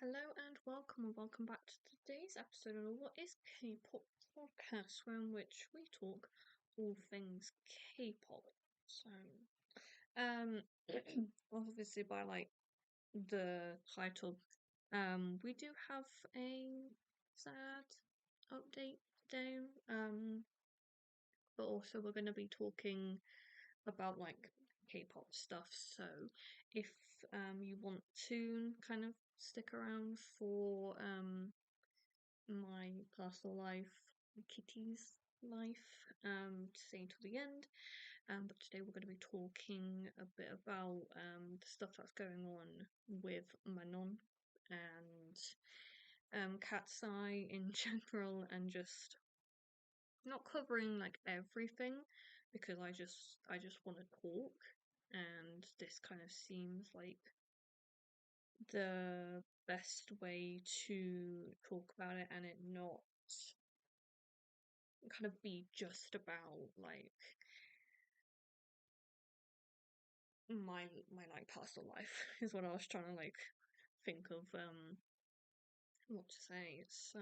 Hello and welcome back to today's episode of What is K-pop podcast, where in which we talk all things K-pop. So, um, obviously by the title, we do have a sad update today. But also we're going to be talking about K-pop stuff. So if you want to kind of stick around for my personal life, Kitty's life, to stay until the end. But today we're going to be talking a bit about the stuff that's going on with Manon and KATSEYE in general, and just not covering everything because I just want to talk, and this kind of seems like the best way to talk about it and it not kind of be just about my personal life is what I was trying to think of what to say. So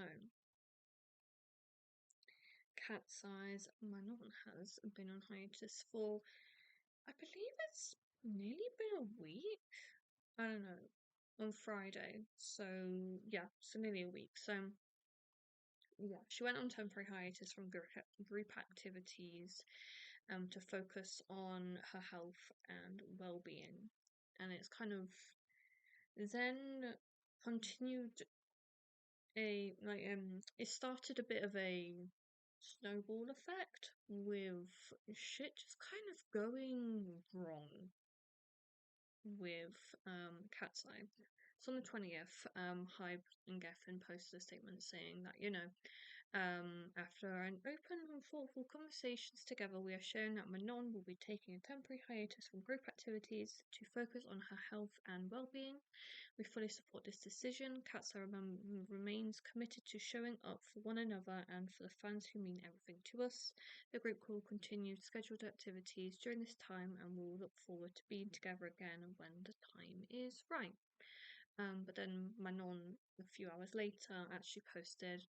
KATSEYE's Manon has been on hiatus for, I believe it's nearly been a week. I don't know, on Friday. So yeah, so nearly a week. So yeah, she went on temporary hiatus from group activities to focus on her health and well-being, and it's kind of then continued it started a bit of a snowball effect with shit just kind of going wrong with KATSEYE. So on the 20th, Hybe and Geffen posted a statement saying that, after an open and thoughtful conversations together, we are sharing that Manon will be taking a temporary hiatus from group activities to focus on her health and well-being. We fully support this decision. KATSEYE remains committed to showing up for one another and for the fans who mean everything to us. The group will continue scheduled activities during this time and will look forward to being together again when the time is right. But then Manon, a few hours later, actually posted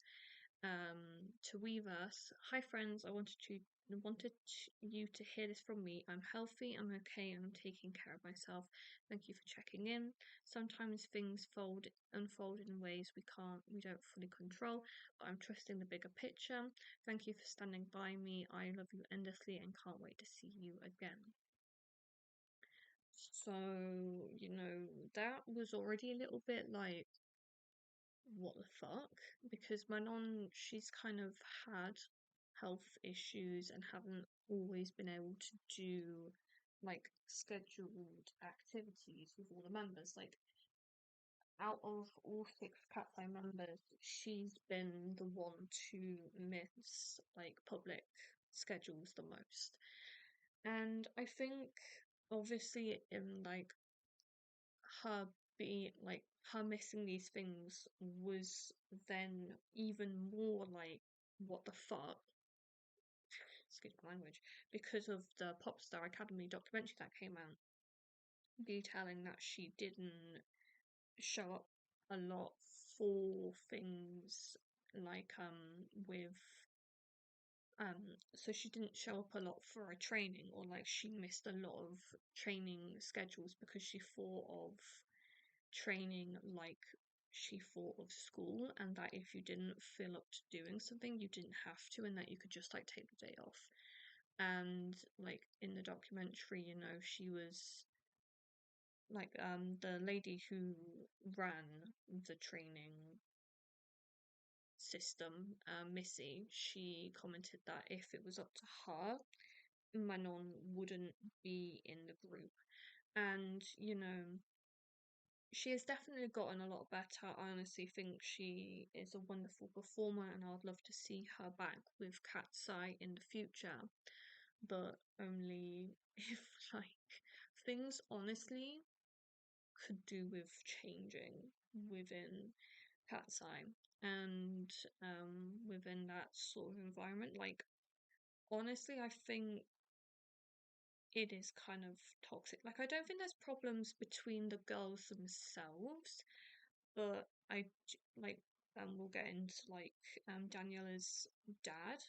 to Weverse. Hi friends, I wanted you to hear this from me. I'm healthy, I'm okay, and I'm taking care of myself. Thank you for checking in. Sometimes things unfold in ways we don't fully control, but I'm trusting the bigger picture. Thank you for standing by me. I love you endlessly and can't wait to see you again. So, that was already a little bit like, what the fuck? Because Manon, she's kind of had health issues and haven't always been able to do scheduled activities with all the members. Like, out of all six KATSEYE members, she's been the one to miss public schedules the most. And I think obviously in her being her missing these things was then even more what the fuck, excuse my language, because of the Popstar Academy documentary that came out detailing that she didn't show up a lot for things with so she didn't show up a lot for a training, or she missed a lot of training schedules because she thought of training like she thought of school, and that if you didn't feel up to doing something you didn't have to, and that you could just take the day off. And in the documentary, she was the lady who ran the training system, Missy, she commented that if it was up to her, Manon wouldn't be in the group. And she has definitely gotten a lot better. I honestly think she is a wonderful performer, and I would love to see her back with KATSEYE in the future. But only if things honestly could do with changing within KATSEYE and within that sort of environment. Honestly, I think it is kind of toxic. I don't think there's problems between the girls themselves, but like we'll get into like Daniela's dad.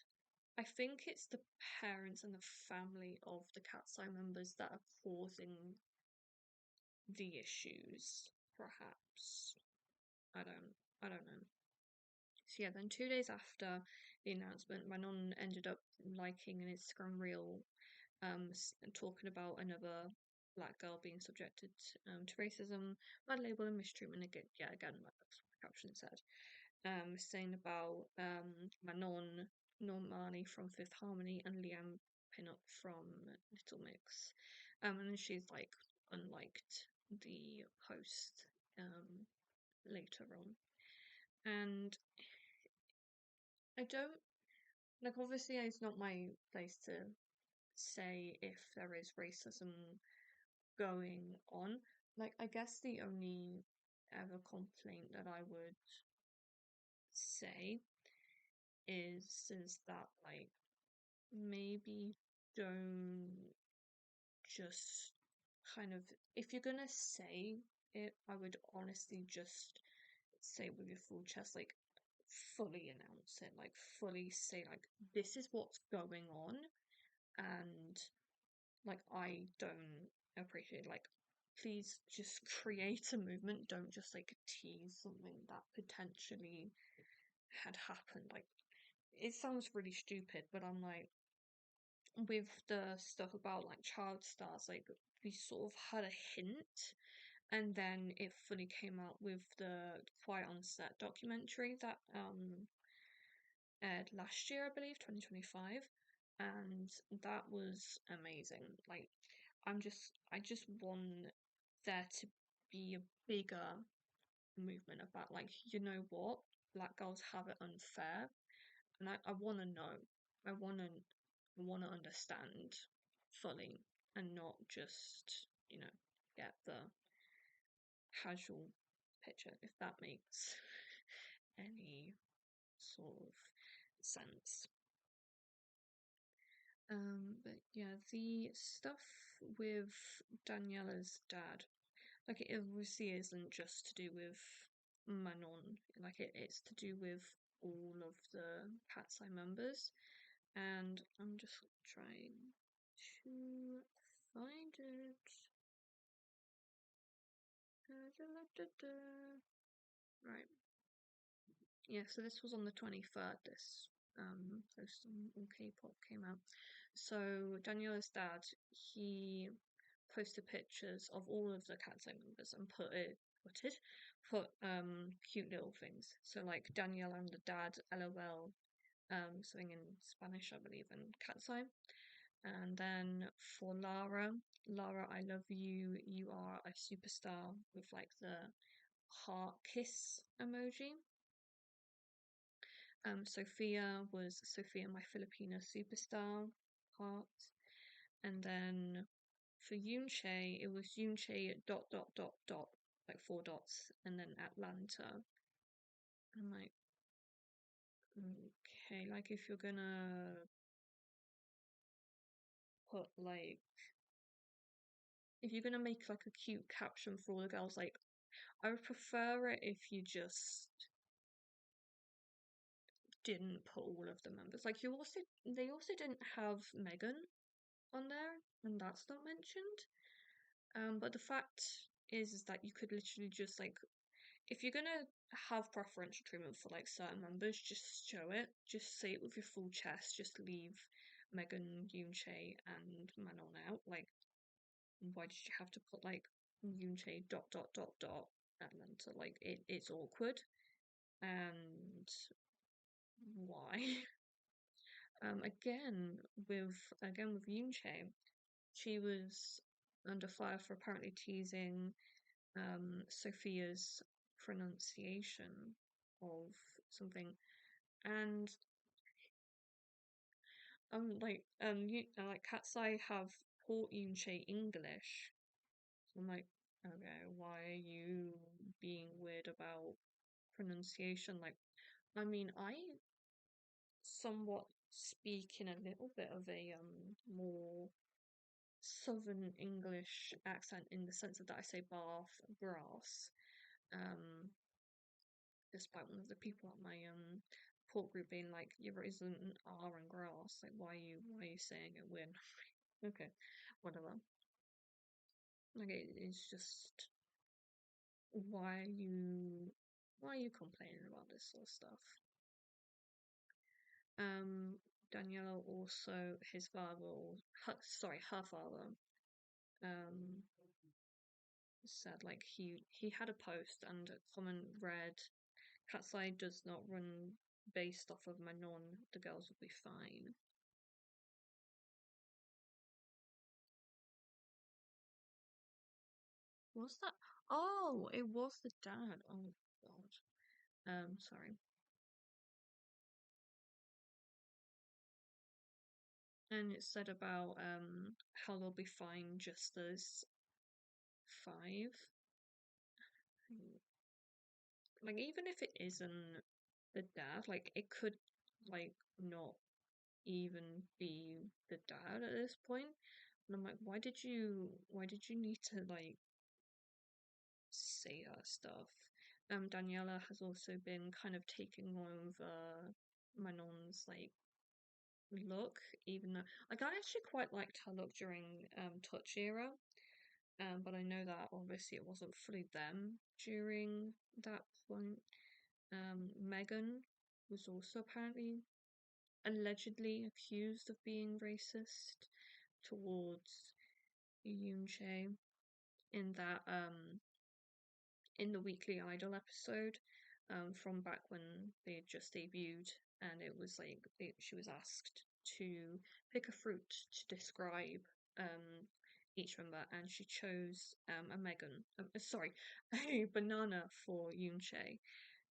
I think it's the parents and the family of the KATSEYE members that are causing the issues, perhaps. I don't I don't know. So yeah, then 2 days after the announcement, Manon ended up liking an Instagram reel, talking about another black girl being subjected to racism, bad label, and mistreatment. Again, yeah, again, like the caption said, saying about Manon Normani from Fifth Harmony and Liam Pinnock from Little Mix, and then she's like unliked the post later on, and I don't like, obviously it's not my place to say if there is racism going on. Like, I guess the only ever complaint that I would say is that like maybe don't just kind of, if you're gonna say it, I would honestly just say it with your full chest, like fully announce it, like fully say like this is what's going on, and like I don't appreciate, like, please just create a movement, don't just like tease something that potentially had happened. Like, it sounds really stupid, but I'm like, with the stuff about like child stars, like we sort of had a hint, and then it fully came out with the Quiet on Set documentary that aired last year, I believe, 2025, and that was amazing. Like, I just want there to be a bigger movement about, like, you know what, black girls have it unfair, and I want to know, I want to understand fully, and not just, get the casual picture, if that makes any sort of sense. But yeah, the stuff with Daniela's dad, like, it obviously isn't just to do with Manon, like it's to do with all of the KATSEYE members, and I'm just trying to find it. Right. Yeah, so this was on the 23rd, this post on K-pop came out. So Daniela's dad, he posted pictures of all of the KATSEYE members and put cute little things. So like Daniela and the dad, LOL, something in Spanish, I believe, and KATSEYE. And then for Lara, I love you. You are a superstar, with like the heart kiss emoji. Sophia was Sophia, my Filipino superstar, heart. And then for Yoonchae, it was Yoonchae dot dot dot dot, like four dots, and then Atlanta. I'm like, okay, like if you're gonna put like, if you're gonna make like a cute caption for all the girls, like I would prefer it if you just didn't put all of the members. Like, they also didn't have Megan on there, and that's not mentioned. But the fact is that you could literally just like, if you're gonna have preferential treatment for like certain members, just show it. Just say it with your full chest. Just leave Megan, Yoonchae, and Manon out. Like, why did you have to put like Yoonchae dot dot dot dot Atlanta? Like, it's awkward. And why? Again with Yoonchae, she was under fire for apparently teasing Sophia's pronunciation of something, and like KATSEYE have taught Yoonchae English. So I'm like, okay, why are you being weird about pronunciation? Like, I mean, I somewhat speak in a little bit of a more Southern English accent, in the sense of that I say bath, grass. Um, despite one of the people at my port group being like, "There isn't an R in grass. Like, why are you saying it weird?" Okay, whatever. Like, it's just why are you complaining about this sort of stuff? Um, Daniela also, his father, her father, um, said like he had a post and a comment read, "KATSEYE does not run based off of Manon. The girls will be fine." Was that? Oh, it was the dad. Oh God. Sorry. And it said about how they'll be fine just as five. Like even if it isn't the dad, like it could like not even be the dad at this point. And I'm like, why did you need to like say that stuff? Daniela has also been kind of taking over Manon's like look, even though like I actually quite liked her look during Touch era. But I know that obviously it wasn't fully them during that point. Megan was also apparently allegedly accused of being racist towards Yoonjae in that in the Weekly Idol episode from back when they had just debuted, and it was like she was asked to pick a fruit to describe each member, and she chose a a banana for Yoonchae,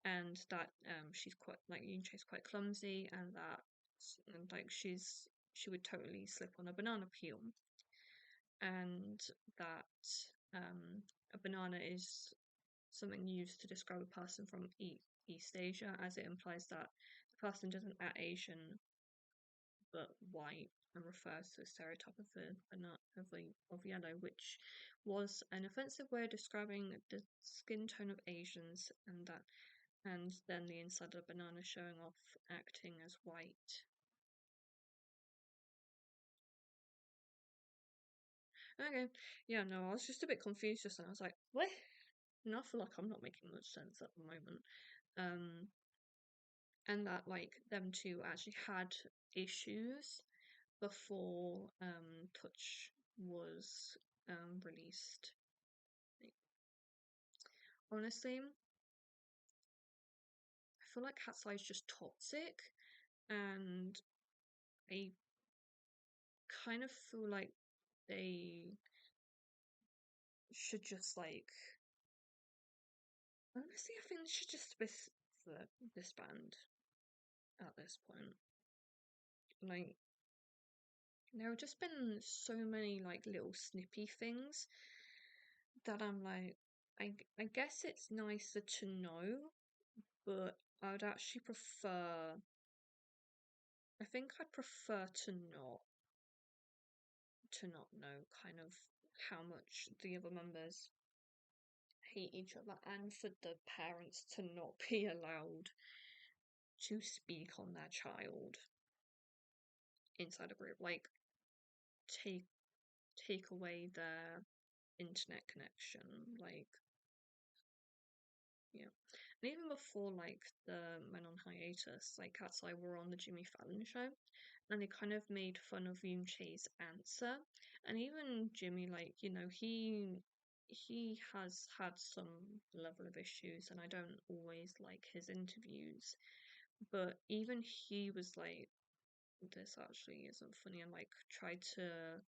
and that she's quite like Yoonchae's quite clumsy, and that like she would totally slip on a banana peel, and that a banana is something used to describe a person from East Asia, as it implies that the person doesn't act Asian but white, and refers to a stereotype of of yellow, which was an offensive way of describing the skin tone of Asians, and then the inside of the banana showing off acting as white. Okay, yeah, no, I was just a bit confused just then. I was like, what? And I feel like I'm not making much sense at the moment. Um, and that like them two actually had issues before Touch was released. Like, honestly, I feel like KATSEYE is just toxic, and I kind of feel like they should just like honestly, I think they should just disband at this point. Like there have just been so many like little snippy things that I'm like, I guess it's nicer to know, but I would actually prefer. I think I'd prefer to not know kind of how much the other members hate each other, and for the parents to not be allowed to speak on their child inside a group. Like take take away their internet connection. Like yeah. And even before like the Men on Hiatus, like KATSEYE were on the Jimmy Fallon show, and they kind of made fun of Yoon Che's answer. And even Jimmy, like, he has had some level of issues, and I don't always like his interviews. But even he was like, this actually isn't funny, and like tried to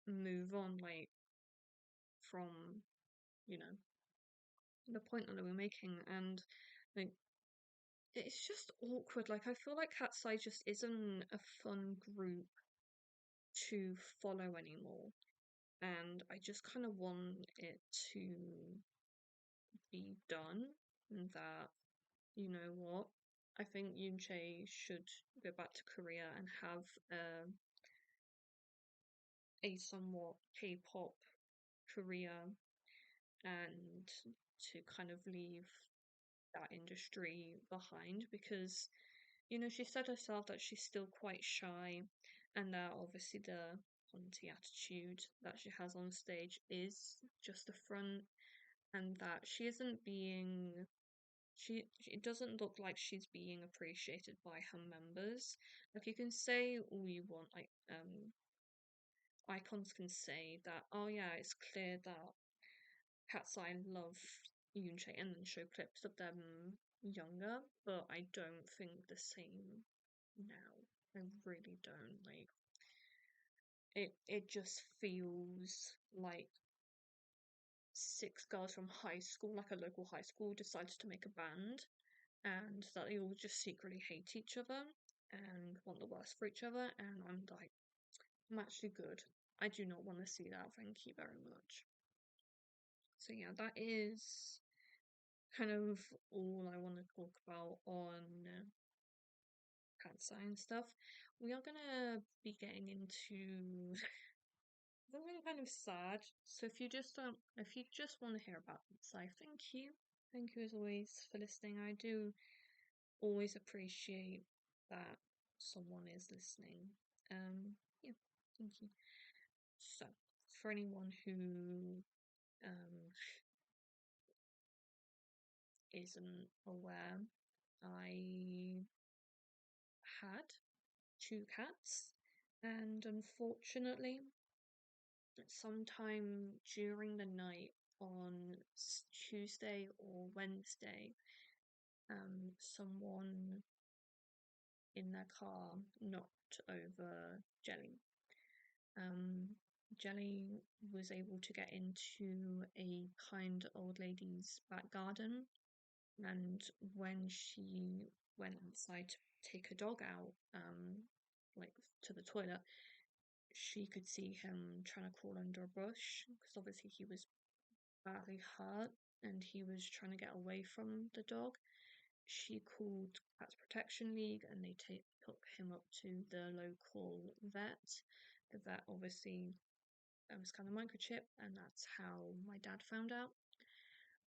move on like from, you know, the point that they were making, and like it's just awkward. Like I feel like KATSEYE just isn't a fun group to follow anymore. And I just kind of want it to be done. And that, you know what? I think Yoon Chae should go back to Korea and have a somewhat K-pop career, and to kind of leave that industry behind because, she said herself that she's still quite shy and that obviously the hunty attitude that she has on stage is just a front and that she isn't being it doesn't look like she's being appreciated by her members. Like you can say all you want, like icons can say that, oh yeah, it's clear that KATSEYE love Yoonchae and then show clips of them younger, but I don't think the same now. I really don't. Like it just feels like six girls from high school, like a local high school, decided to make a band and that they all just secretly hate each other and want the worst for each other. And I'm like, I'm actually good. I do not want to see that. Thank you very much. So yeah, that is kind of all I want to talk about on KATSEYE and stuff. We are gonna be getting into something kind of sad. So if you just want to hear about KATSEYE, thank you as always for listening. I do always appreciate that someone is listening. Yeah, thank you. So, for anyone who um, isn't aware, I had two cats, and unfortunately, sometime during the night on Tuesday or Wednesday, someone in their car knocked over Jelly. Um, Jelly was able to get into a kind old lady's back garden, and when she went outside to take her dog out, like to the toilet, she could see him trying to crawl under a bush because obviously he was badly hurt and he was trying to get away from the dog. She called Cats Protection League and they took him up to the local vet. The vet obviously scanned the microchip, and that's how my dad found out.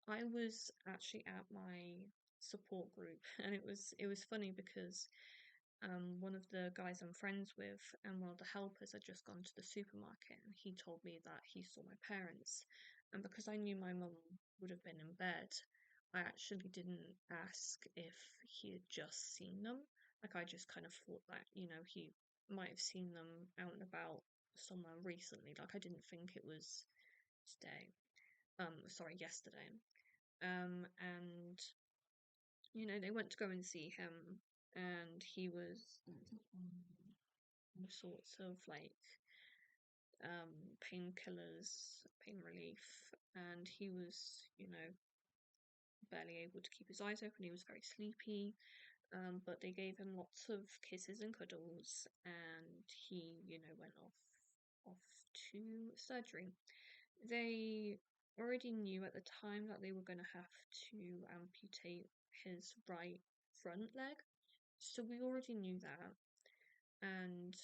I was actually at my support group, and it was funny because one of the guys I'm friends with and one of the helpers had just gone to the supermarket, and he told me that he saw my parents, and because I knew my mum would have been in bed, I actually didn't ask if he had just seen them. Like I just kind of thought that he might have seen them out and about somewhere recently. Like I didn't think it was today. Sorry, yesterday. And they went to go and see him, and he was all sorts of like painkillers, pain relief, and he was, barely able to keep his eyes open. He was very sleepy. But they gave him lots of kisses and cuddles, and he, went off to surgery. They already knew at the time that they were going to have to amputate his right front leg, so we already knew that. And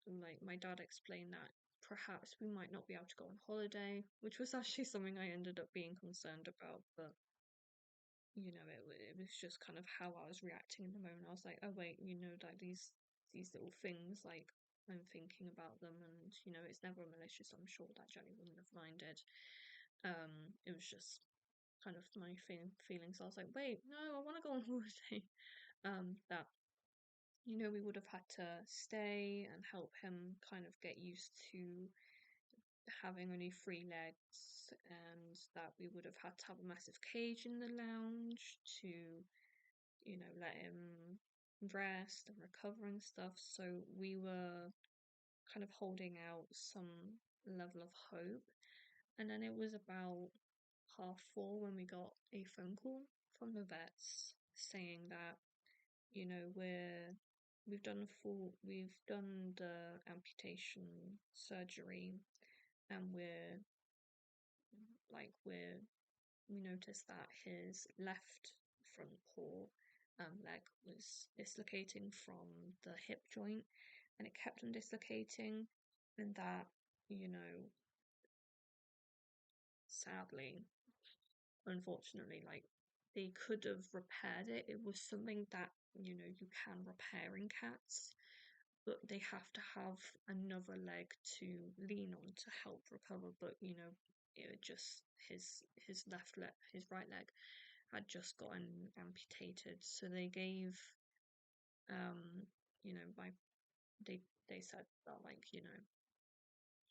like my dad explained that perhaps we might not be able to go on holiday, which was actually something I ended up being concerned about, but it was just kind of how I was reacting in the moment. I was like, oh wait, like these little things, like I'm thinking about them, and it's never malicious. I'm sure that Jenny wouldn't have minded. It was just kind of my feelings. I was like, wait, no, I want to go on holiday. That we would have had to stay and help him kind of get used to having only three legs, and that we would have had to have a massive cage in the lounge to let him rest and recover and stuff. So we were kind of holding out some level of hope. And then it was about 4:30 when we got a phone call from the vets saying that, we've done the amputation surgery, and we noticed that his left front paw leg was dislocating from the hip joint, and it kept on dislocating, and that, sadly, unfortunately, like they could have repaired it. It was something that, you can repair in cats, but they have to have another leg to lean on to help recover. But it just his left leg, his right leg, had just gotten amputated. So they gave my they said that, like,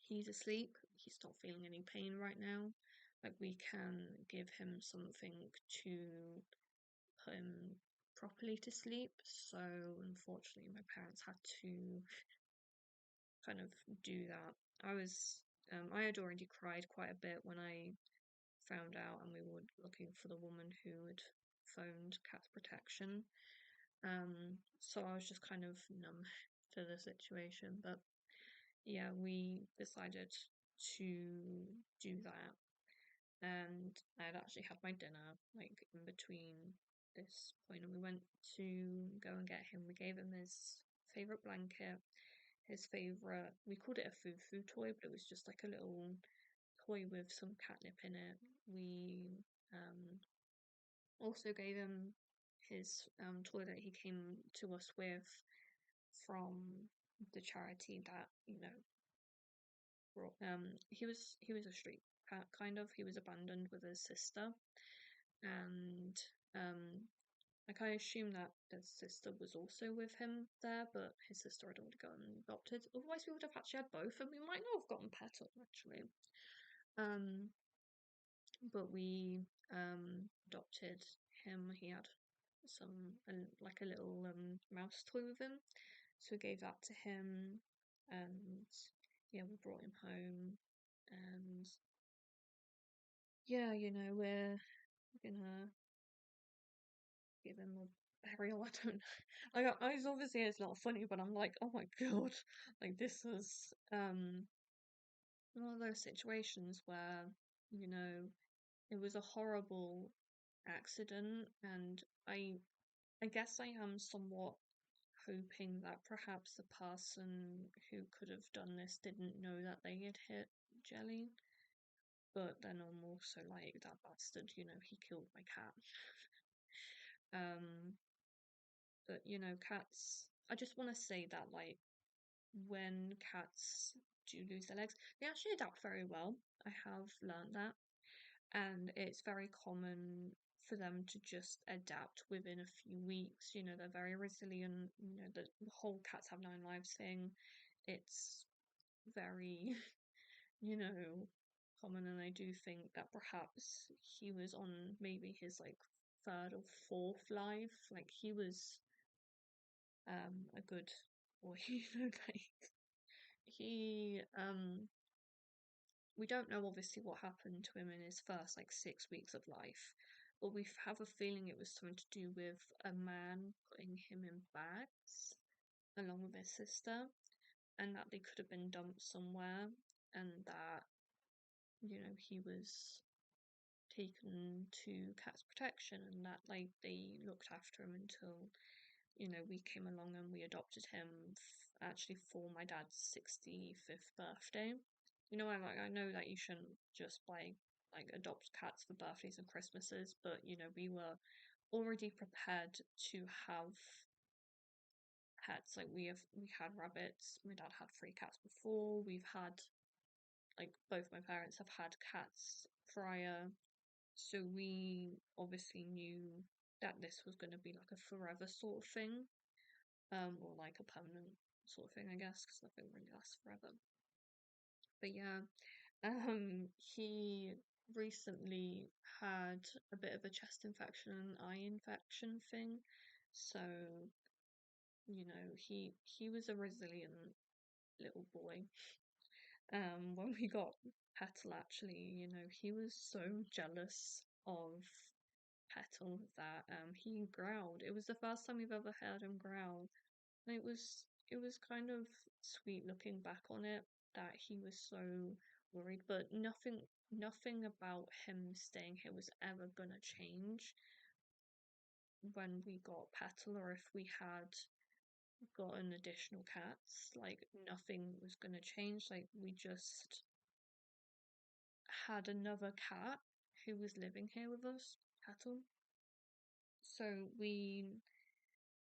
he's asleep, he's not feeling any pain right now. Like, we can give him something to put him properly to sleep. So unfortunately, my parents had to kind of do that. I had already cried quite a bit when I found out, and we were looking for the woman who had phoned Cats Protection. So I was just kind of numb to the situation. But yeah, we decided to do that, and I had actually had my dinner like in between this point, and we went to go and get him. We gave him his favorite blanket, his favorite. We called it a foo toy, but it was just like a little toy with some catnip in it. We also gave him his toy that he came to us with from the charity that brought. He was a street cat, kind of. He was abandoned with his sister, and like, I assume that his sister was also with him there, but his sister had already gotten adopted. Otherwise, we would have actually had both, and we might not have gotten Petal, actually. Um, but we adopted him. He had like a little mouse toy with him, so we gave that to him, and yeah, we brought him home, and yeah, we're gonna give him a burial. I don't know. Like, obviously it's not funny, but I'm like, oh my god, like, this is one of those situations where you know it was a horrible accident, and I guess I am somewhat hoping that perhaps the person who could have done this didn't know that they had hit Jelly. But then I'm also like, that bastard, he killed my cat. Um, but cats. I just want to say that, like, when cats do lose their legs, they actually adapt very well. I have learned that, and it's very common for them to just adapt within a few weeks. They're very resilient. The whole cats have 9 lives thing. It's very, you know, common, and I do think that perhaps he was on maybe his like third or fourth life. Like, he was a good boy. Like, he we don't know obviously what happened to him in his first like 6 weeks of life, but we have a feeling it was something to do with a man putting him in bags along with his sister, and that they could have been dumped somewhere, and that he was taken to Cats Protection, and that, like, they looked after him until we came along and we adopted him actually for my dad's 65th birthday. I know that you shouldn't just like adopt cats for birthdays and Christmases, but we were already prepared to have pets. Like, we had rabbits. My dad had 3 cats before. We've had, like, both my parents have had cats prior, so we obviously knew that this was going to be like a forever sort of thing, or like a permanent sort of thing, I guess, because nothing really lasts forever. But yeah, he recently had a bit of a chest infection and eye infection thing, so he was a resilient little boy. When we got Petal, actually, he was so jealous of Petal that he growled. It was the first time we've ever heard him growl, and it was kind of sweet looking back on it, that he was so worried. But nothing about him staying here was ever gonna change when we got Petal, or if we had gotten additional cats. Like, nothing was gonna change. Like, we just had another cat who was living here with us, Petal. So we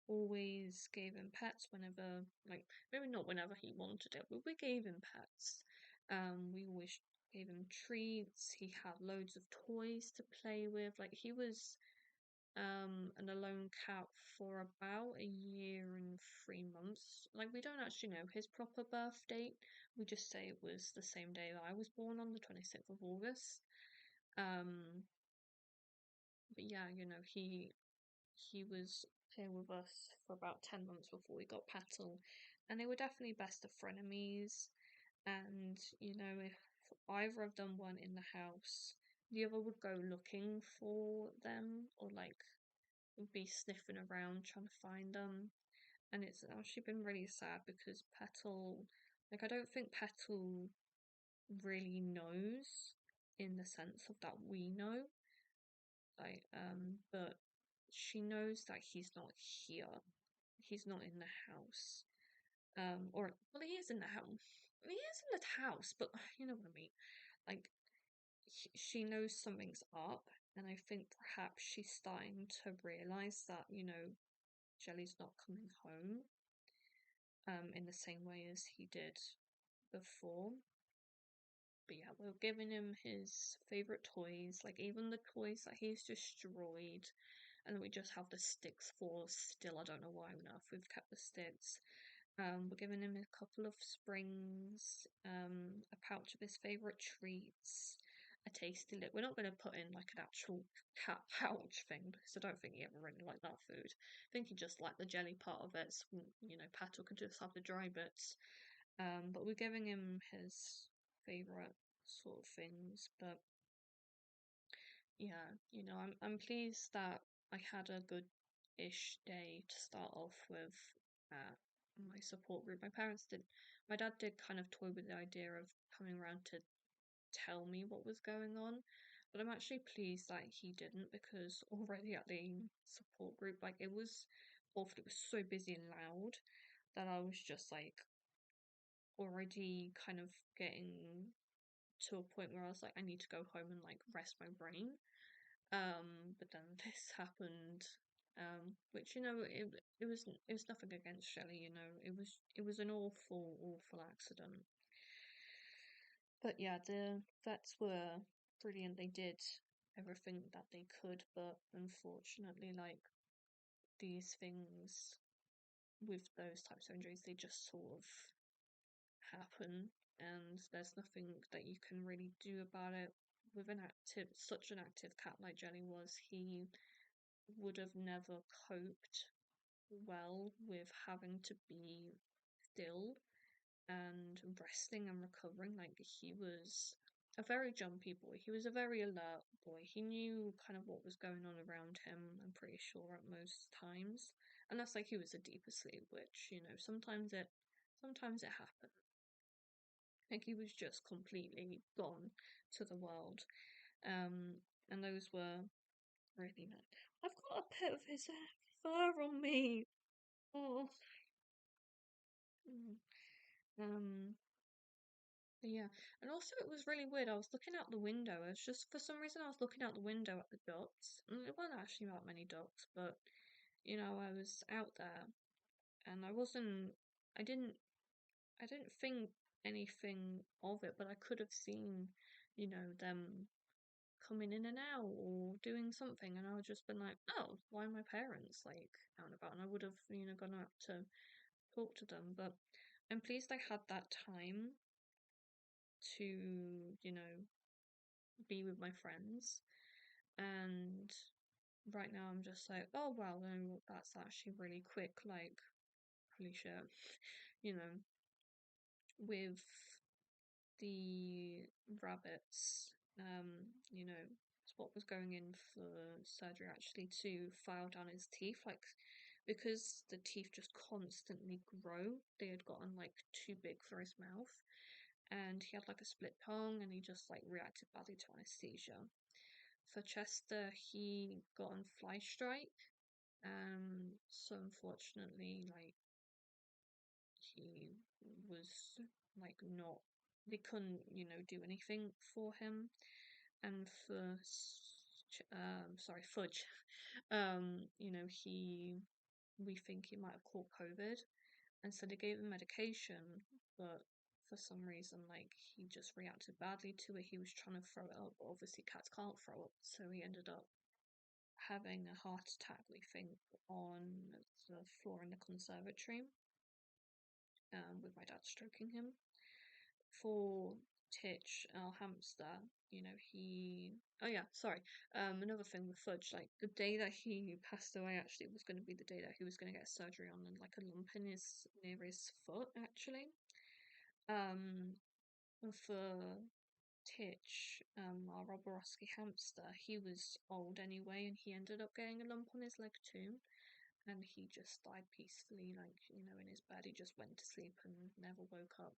always gave him pets whenever, like, maybe not whenever he wanted it, but we gave him pets. We always gave him treats. He had loads of toys to play with. Like, he was an alone cat for about a year and 3 months. Like, we don't actually know his proper birth date. We just say it was the same day that I was born, on the 26th of August. Um, but yeah, he was here with us for about 10 months before we got Petal, and they were definitely best of frenemies. And if either of them weren't in the house, the other would go looking for them, or like be sniffing around trying to find them. And it's actually been really sad because Petal, like, I don't think Petal really knows in the sense of that we know, like, but she knows that he's not here. He's not in the house. Or well, he is in the house. He is in the house, but you know what I mean. Like, she knows something's up, and I think perhaps she's starting to realize that Jelly's not coming home. In the same way as he did before. But yeah, we're giving him his favorite toys, like even the toys that he's destroyed, and then we just have the sticks for still. I don't know why on earth we've kept the sticks. We're giving him a couple of springs, a pouch of his favorite treats, a tasty lip. We're not going to put in like an actual cat pouch thing because I don't think he ever really liked that food. I think he just liked the jelly part of it. So, Pato could just have the dry bits. But we're giving him his favorite sort of things. But yeah, I'm pleased that I had a good-ish day to start off with at my support group. My dad did kind of toy with the idea of coming around to tell me what was going on, but I'm actually pleased that he didn't, because already at the support group, like, it was awful. It was so busy and loud that I was just like already kind of getting to a point where I was like, I need to go home and like rest my brain. But then this happened, which it was nothing against Shelley. It was an awful accident. But yeah, the vets were brilliant. They did everything that they could, but unfortunately, like, these things with those types of injuries, they just sort of happen, and there's nothing that you can really do about it. With such an active cat like Jelly was, he would have never coped well with having to be still and resting and recovering. Like, he was a very jumpy boy. He was a very alert boy. He knew kind of what was going on around him, I'm pretty sure, at most times. Unless like he was a deep asleep, which, sometimes it happened. Like, he was just completely gone to the world. And those were really nice. I've got a bit of his fur on me. Oh. Mm. Um, but yeah. And also it was really weird. I was looking out the window. I was just, for some reason, I was looking out the window at the ducks. And there weren't actually that many ducks, but I was out there, and I didn't, I didn't think anything of it, but I could have seen, them coming in and out or doing something, and I would just been like, oh, why are my parents like out and about? And I would have, gone up to talk to them. But I'm pleased I had that time to, be with my friends. And right now I'm just like, oh well, no, that's actually really quick. Like, holy shit, you know, with the rabbits, Spot was going in for surgery actually to file down his teeth, like, because the teeth just constantly grow. They had gotten like too big for his mouth, and he had like a split tongue, and he just like reacted badly to anesthesia. For Chester, he got on fly strike, so unfortunately, like, he was like not. They couldn't, do anything for him. And for Fudge, you know, we think he might have caught COVID, and so they gave him medication, but for some reason, like, he just reacted badly to it. He was trying to throw it up, but obviously cats can't throw up, so he ended up having a heart attack, we think, on the floor in the conservatory, with my dad stroking him. For Titch, our hamster, you know, oh yeah, sorry. Another thing with Fudge, like the day that he passed away, actually, was going to be the day that he was going to get surgery on, and like a lump in his near his foot, actually. Um, and for Titch, our Roborowski hamster, he was old anyway, and he ended up getting a lump on his leg too. And he just died peacefully, like, you know, in his bed. He just went to sleep and never woke up.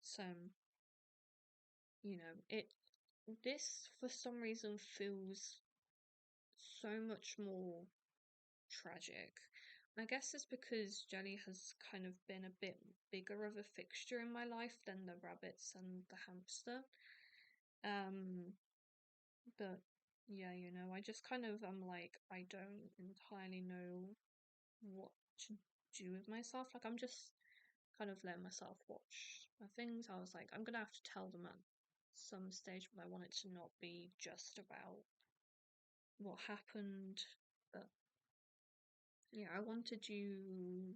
So, you know, this for some reason feels so much more tragic. I guess it's because Jelly has kind of been a bit bigger of a fixture in my life than the rabbits and the hamster. Um, but yeah, you know, I just kind of am like, I don't entirely know what to do with myself. Like, I'm just kind of letting myself watch my things. I was like, I'm gonna have to tell them at some stage, but I want it to not be just about what happened. But yeah, I wanted you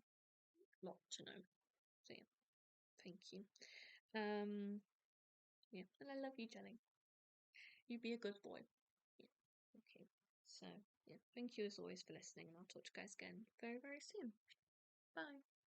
lot to know. So yeah, thank you. Um, yeah, and I love you, Jelly. You be a good boy. Yeah, okay. So yeah, thank you as always for listening, and I'll talk to you guys again very, very soon. Bye.